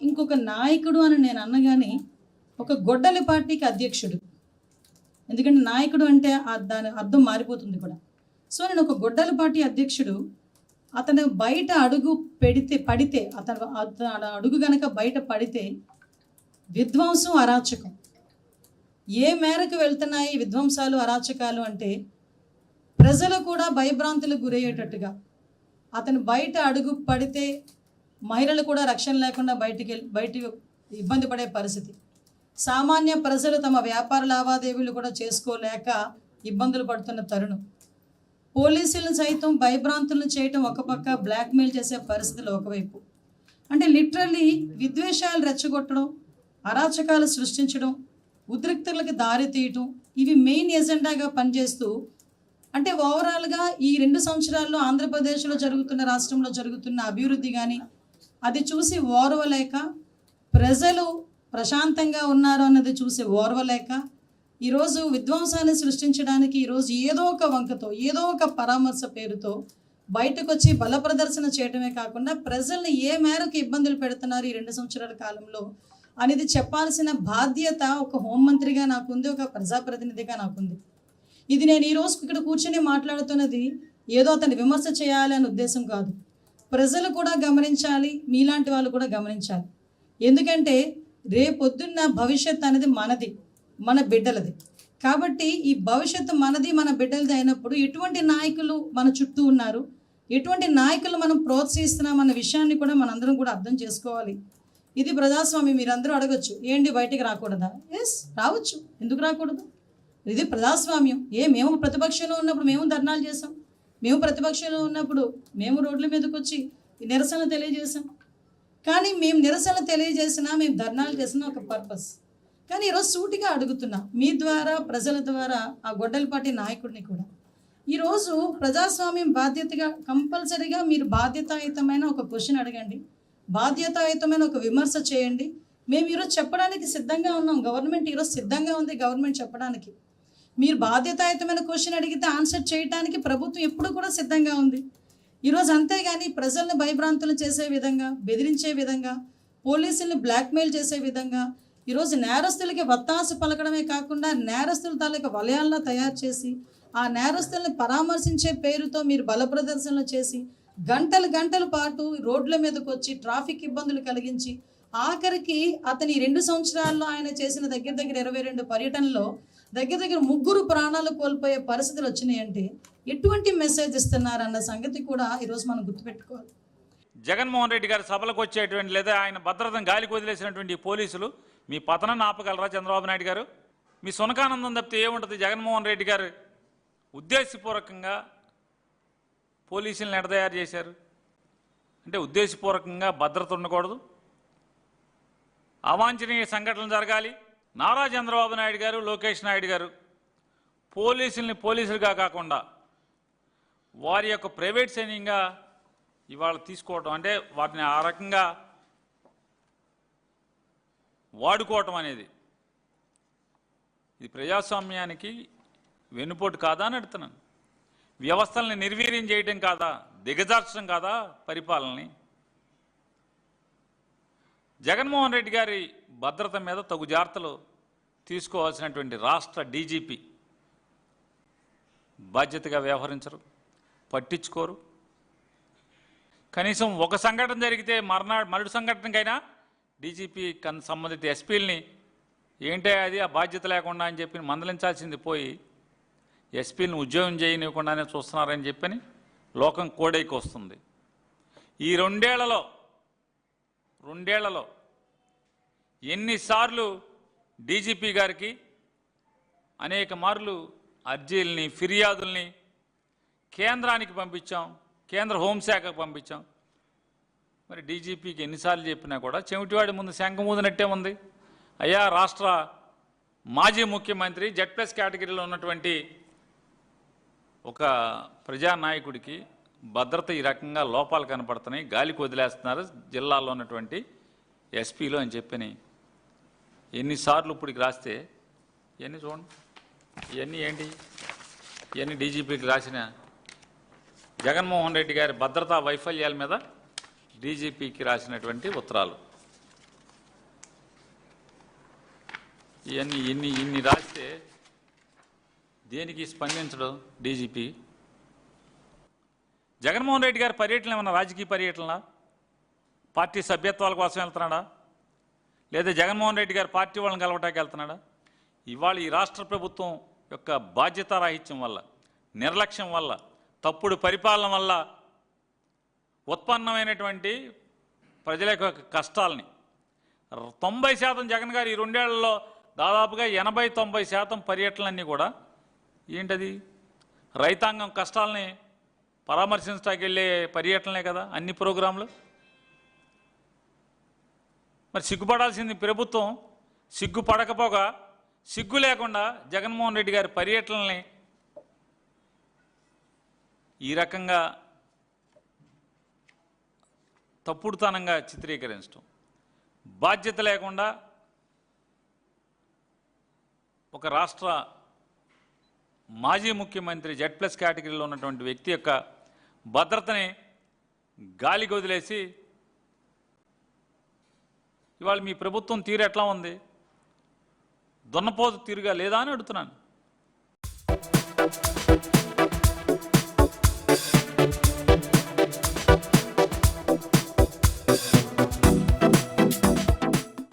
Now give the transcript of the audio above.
ఇంకొక నాయకుడు అని నేను అన్నగానే ఒక గొడ్డలి పార్టీకి అధ్యక్షుడు, ఎందుకంటే నాయకుడు అంటే దాని అర్థం మారిపోతుంది కూడా. సో నేను ఒక గొడ్డలి పార్టీ అధ్యక్షుడు, అతను బయట అడుగు పడితే అతను అడుగు గనక బయట పడితే విధ్వంసం అరాచకం ఏ మేరకు వెళ్తున్నాయి విధ్వంసాలు అరాచకాలు అంటే ప్రజలు కూడా భయభ్రాంతులకు గురయ్యేటట్టుగా. అతను బయట అడుగు పడితే మహిళలు కూడా రక్షణ లేకుండా బయటికి ఇబ్బంది పడే పరిస్థితి. సామాన్య ప్రజలు తమ వ్యాపార లావాదేవీలు కూడా చేసుకోలేక ఇబ్బందులు పడుతున్న తరుణం. పోలీసులను సైతం భయభ్రాంతులను చేయటం ఒక పక్క, బ్లాక్మెయిల్ చేసే పరిస్థితులు ఒకవైపు. అంటే లిటరల్లీ విద్వేషాలు రెచ్చగొట్టడం, అరాచకాలు సృష్టించడం, ఉద్రిక్తలకు దారి తీయటం, ఇవి మెయిన్ ఎజెండాగా పనిచేస్తూ, అంటే ఓవరాల్గా ఈ 2 సంవత్సరాల్లో ఆంధ్రప్రదేశ్లో జరుగుతున్న, రాష్ట్రంలో జరుగుతున్న అభివృద్ధి కానీ అది చూసి ఓర్వలేక, ప్రజలు ప్రశాంతంగా ఉన్నారు అన్నది చూసి ఓర్వలేక, ఈరోజు విధ్వంసాన్ని సృష్టించడానికి ఈరోజు ఏదో ఒక వంకతో, ఏదో ఒక పరామర్శ పేరుతో బయటకు వచ్చి బల ప్రదర్శన చేయడమే కాకుండా ప్రజల్ని ఏ మేరకు ఇబ్బందులు పెడుతున్నారు ఈ 2 సంవత్సరాల కాలంలో అనేది చెప్పాల్సిన బాధ్యత ఒక హోంమంత్రిగా నాకుంది, ఒక ప్రజాప్రతినిధిగా నాకుంది. ఇది నేను ఈరోజు ఇక్కడ కూర్చొని మాట్లాడుతున్నది ఏదో అతన్ని విమర్శ చేయాలి అనే ఉద్దేశం కాదు. ప్రజలు కూడా గమనించాలి, మీలాంటి వాళ్ళు కూడా గమనించాలి. ఎందుకంటే రేపొద్దున్న భవిష్యత్తు అనేది మనది, మన బిడ్డలది. కాబట్టి ఈ భవిష్యత్తు మనది, మన బిడ్డలది అయినప్పుడు ఎటువంటి నాయకులు మన చుట్టూ ఉన్నారు, ఎటువంటి నాయకులు మనం ప్రోత్సహిస్తున్నాం అన్న విషయాన్ని కూడా మనందరం కూడా అర్థం చేసుకోవాలి. ఇది ప్రజాస్వామ్యం. మీరందరూ అడగచ్చు, ఏంటి బయటికి రాకూడదా? ఎస్, రావచ్చు, ఎందుకు రాకూడదు? ఇది ప్రజాస్వామ్యం. మేము ప్రతిపక్షంలో ఉన్నప్పుడు మేము ధర్నాలు చేసాం, మేము ప్రతిపక్షంలో ఉన్నప్పుడు మేము రోడ్ల మీదకి వచ్చి నిరసన తెలియజేసాం. కానీ మేము నిరసన తెలియజేసినా, మేము ధర్నాలు చేసినా ఒక పర్పస్. కానీ ఈరోజు సూటిగా అడుగుతున్నా, మీ ద్వారా, ప్రజల ద్వారా, ఆ గొడ్డలిపాటి నాయకుడిని కూడా ఈరోజు ప్రజాస్వామ్యం బాధ్యతగా కంపల్సరీగా మీరు బాధ్యతాయుతమైన ఒక క్వశ్చన్ అడగండి, బాధ్యతాయుతమైన ఒక విమర్శ చేయండి. మేము ఈరోజు చెప్పడానికి సిద్ధంగా ఉన్నాం, గవర్నమెంట్ ఈరోజు సిద్ధంగా ఉంది గవర్నమెంట్ చెప్పడానికి. మీరు బాధ్యతాయుతమైన క్వశ్చన్ అడిగితే ఆన్సర్ చేయడానికి ప్రభుత్వం ఎప్పుడు కూడా సిద్ధంగా ఉంది ఈరోజు. అంతేగాని ప్రజల్ని భయభ్రాంతులు చేసే విధంగా, బెదిరించే విధంగా, పోలీసుల్ని బ్లాక్మెయిల్ చేసే విధంగా, ఈరోజు నేరస్తులకి వత్తాసు పలకడమే కాకుండా నేరస్తుల తాలూకా వలయాల్లో తయారు చేసి ఆ నేరస్తుల్ని పరామర్శించే పేరుతో మీరు బల ప్రదర్శనలు చేసి గంటల పాటు రోడ్ల మీదకి వచ్చి ట్రాఫిక్ ఇబ్బందులు కలిగించి ఆఖరికి అతని 2 సంవత్సరాల్లో ఆయన చేసిన దగ్గర 22 పర్యటనలో దగ్గర 3 ప్రాణాలు కోల్పోయే పరిస్థితులు వచ్చినాయంటే ఎటువంటి మెసేజ్ ఇస్తున్నారన్న సంగతి కూడా ఈరోజు మనం గుర్తుపెట్టుకోవాలి. జగన్మోహన్ రెడ్డి గారి సభలకు వచ్చేటువంటి లేదా ఆయన భద్రతను గాలికి వదిలేసినటువంటి పోలీసులు మీ పతనాన్ని ఆపగలరా చంద్రబాబు నాయుడు గారు? మీ సునకానందం తప్పితే ఏముంటుంది? జగన్మోహన్ రెడ్డి గారు ఉద్దేశపూర్వకంగా పోలీసులను ఎడతయారు చేశారు అంటే ఉద్దేశపూర్వకంగా భద్రత ఉండకూడదు, అవాంఛనీయ సంఘటనలు జరగాలి. నారా చంద్రబాబు నాయుడు గారు, లోకేష్ నాయుడు గారు పోలీసుల్ని పోలీసులుగా కాకుండా వారి యొక్క ప్రైవేట్ సైన్యంగా ఇవాళ తీసుకోవటం, అంటే వాటిని ఆ రకంగా వాడుకోవటం అనేది ఇది ప్రజాస్వామ్యానికి వెన్నుపోటు కాదా అని అడుగుతున్నాను. వ్యవస్థల్ని నిర్వీర్యం చేయటం కాదా, దిగజార్చడం కాదా పరిపాలనని? జగన్మోహన్ రెడ్డి గారి భద్రత మీద తగు జాగ్రత్తలు తీసుకోవాల్సినటువంటి రాష్ట్ర డీజీపీ బాధ్యతగా వ్యవహరించరు, పట్టించుకోరు. కనీసం ఒక సంఘటన జరిగితే మరుడు సంఘటనకైనా డీజీపీ సంబంధిత ఎస్పీలని ఏంటే అది ఆ బాధ్యత లేకుండా అని చెప్పి మందలించాల్సింది పోయి ఎస్పీలను ఉద్యోగం చేయనివ్వకుండానే చూస్తున్నారని చెప్పని లోకం కోడైకి వస్తుంది. ఈ రెండేళ్లలో ఎన్నిసార్లు డీజీపీ గారికి అనేక మార్లు అర్జీలని, ఫిర్యాదుల్ని కేంద్రానికి పంపించాం, కేంద్ర హోంశాఖకు పంపించాం. మరి డీజీపీకి ఎన్నిసార్లు చెప్పినా కూడా చెవిటివాడి ముందు శంఖం ఊదినట్టే ఉంది. అయ్యా, రాష్ట్ర మాజీ ముఖ్యమంత్రి Z+ కేటగిరీలో ఉన్నటువంటి ఒక ప్రజానాయకుడికి భద్రత ఈ రకంగా లోపాలు కనపడుతున్నాయి, గాలికి వదిలేస్తున్నారు జిల్లాలో ఉన్నటువంటి ఎస్పీలు అని చెప్పని ఎన్నిసార్లు ఇప్పటికి రాస్తే ఇవన్నీ చూడండి. ఇవన్నీ ఏంటి? ఇవన్నీ డీజీపీకి రాసిన జగన్మోహన్ రెడ్డి గారి భద్రతా వైఫల్యాల మీద డీజీపీకి రాసినటువంటి ఉత్తరాలు. ఇవన్నీ ఇన్ని రాస్తే దేనికి స్పందించడం డీజీపీ? జగన్మోహన్ రెడ్డి గారి పర్యటన ఏమన్నా రాజకీయ పర్యటన? పార్టీ సభ్యత్వాల కోసం వెళ్తున్నాడా, లేదా జగన్మోహన్ రెడ్డి గారు పార్టీ వాళ్ళని కలవటానికి వెళ్తున్నాడా? ఇవాళ ఈ రాష్ట్ర ప్రభుత్వం యొక్క బాధ్యతారాహిత్యం వల్ల, నిర్లక్ష్యం వల్ల, తప్పుడు పరిపాలన వల్ల ఉత్పన్నమైనటువంటి ప్రజల యొక్క కష్టాలని 90% జగన్ గారు ఈ 2 ఏళ్లలో దాదాపుగా 80-90% పర్యటనలన్నీ కూడా ఏంటది? రైతాంగం కష్టాలని పరామర్శించడానికి వెళ్ళే పర్యటనలే కదా అన్ని ప్రోగ్రాంలు. మరి సిగ్గుపడాల్సింది ప్రభుత్వం. సిగ్గుపడకపోగా, సిగ్గు లేకుండా జగన్మోహన్ రెడ్డి గారి పర్యటనల్ని ఈ రకంగా తప్పుడుతనంగా చిత్రీకరించడం, బాధ్యత లేకుండా ఒక రాష్ట్ర మాజీ ముఖ్యమంత్రి Z+ కేటగిరీలో ఉన్నటువంటి వ్యక్తి యొక్క భద్రతని గాలికి వదిలేసి ఇవాళ మీ ప్రభుత్వం తీరు ఎట్లా ఉంది? దున్నపోతు తీరుగా లేదా అని అడుగుతున్నాను.